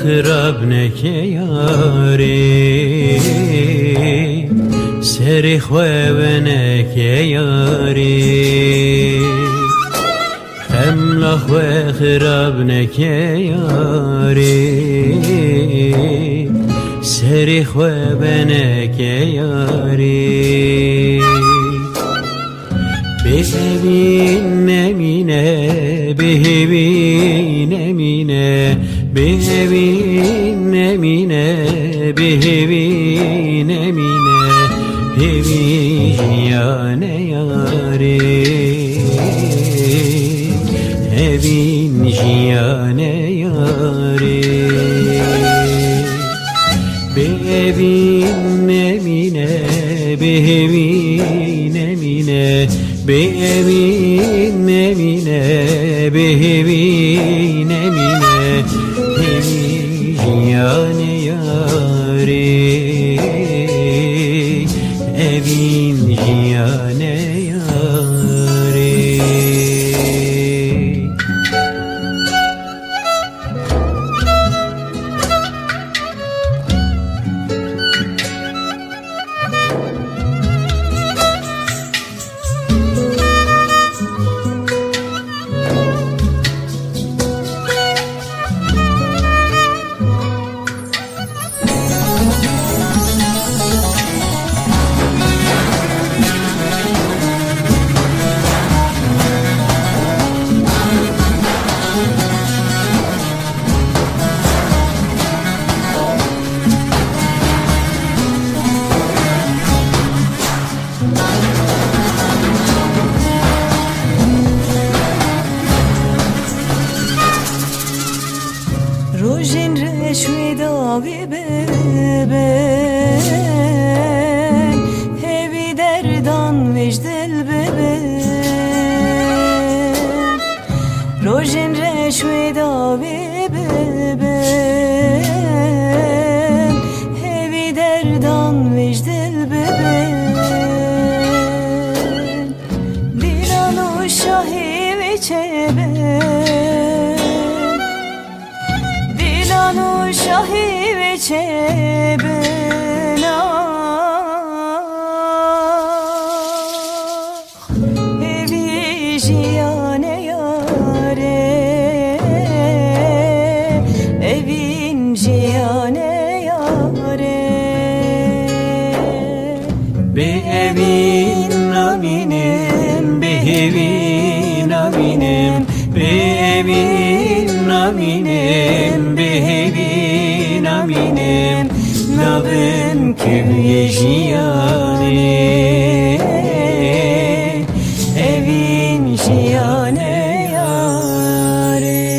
خراب نکه یاری سری خواب نکه یاری خملا خواه خراب نکه یاری سری خواب نکه یاری بهبین نمینه بهبین نمینه بهبین نمینه بهبین نمینه بهبین یانه یاری بهبین یانه یاری بهبین نمینه بهبین نمینه بهبین نمینه بهبین نمینه یانه یاری بهبین یانه یاری Rojin reşvi davi bebe hevi derdan vecdel bebe Rojin reşvi davi bebe hevi derdan vecdel bebe Dilanu şahi ve çebe şahi ve çebena evi jiyane yare evin jiyane yare be evin naminim be evin naminim be evin naminim be evin naminim nabın küye jiyane evin jiyane yare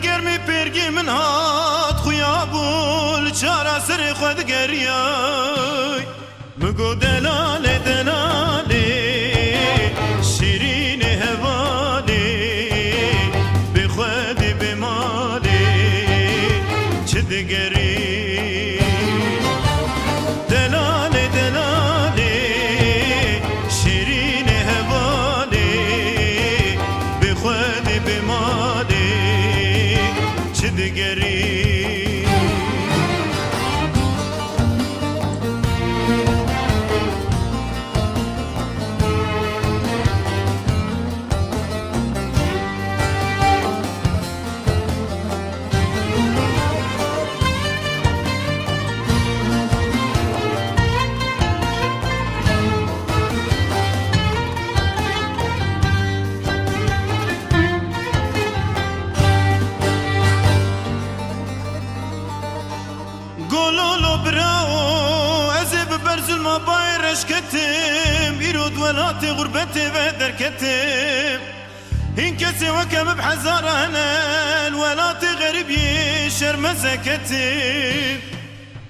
گرمی پرگی من هات خویا بول چارا سر خود گریای مگو دلاله دلاله شیرین هواله به خود به ماله چه دگری دلاله دلاله شیرین هواله به خود به ماله چه دگری گلولو براو از ببرزل ما بايرش كتم يرود ولات غربتي بدركتم إن كسي وكم بحزارنا الولات غريب يشرمز كتم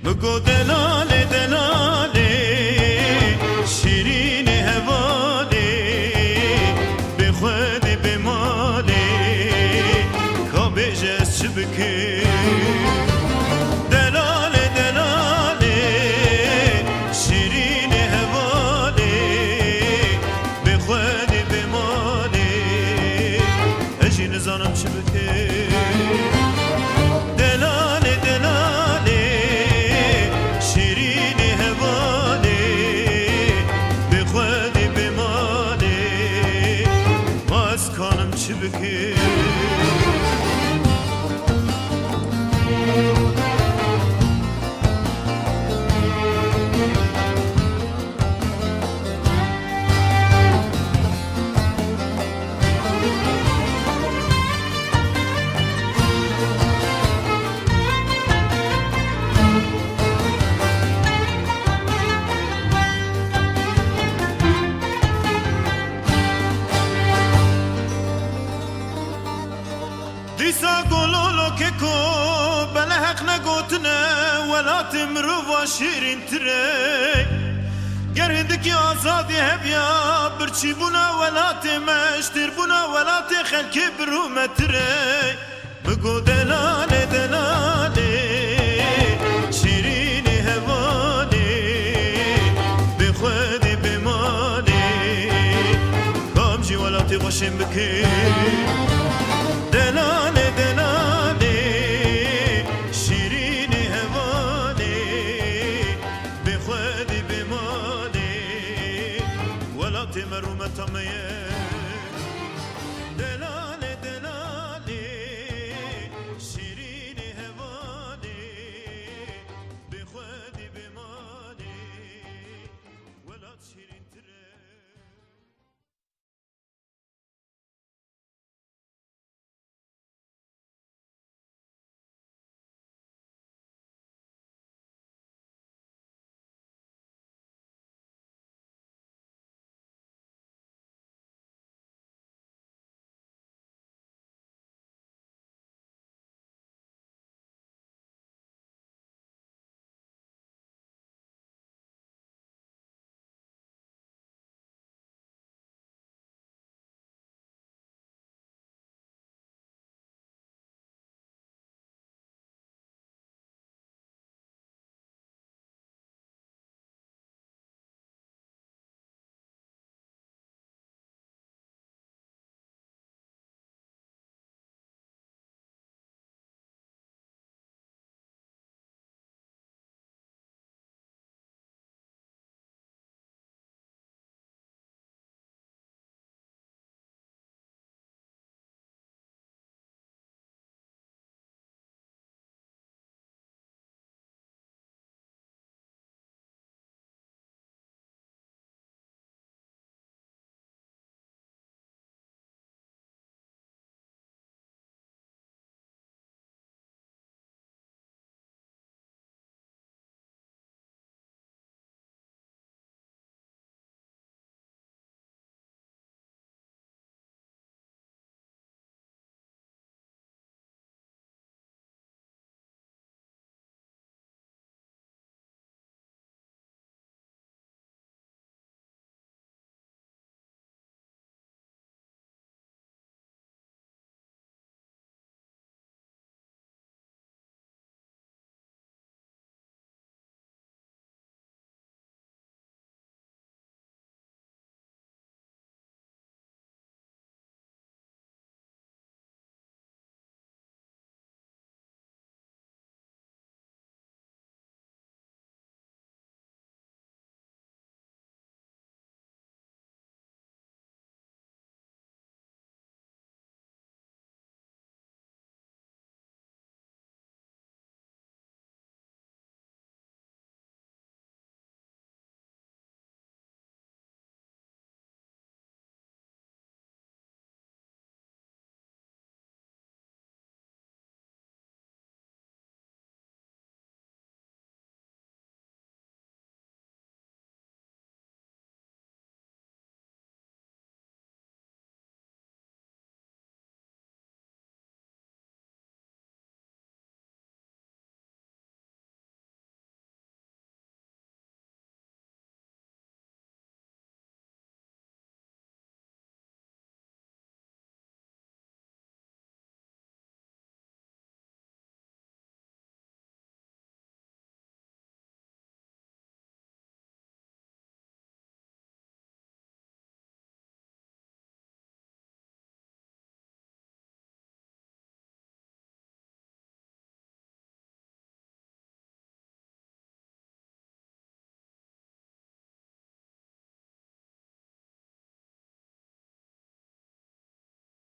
بقو دلالي دلالي شيرين هوالي بخودي بمالي كابجس شبكي نزانم چه بکه دلاله دلاله شیرین هواله به خودی به ماله ما از کانم چه بکه دیسا گلولو که کو بله حق نگوتنه ولات مروفا شیرین تره گر هندکی آزادی هبیا برچی بونا ولات مشتر بونا ولات خلکی برومتره بگو دلاله دلاله شیرین هواله به خودی بماله کامجی ولاتی خوشم بکی دلاله دلاله شیرین هواله به خودی به ماله ولات مرومت میه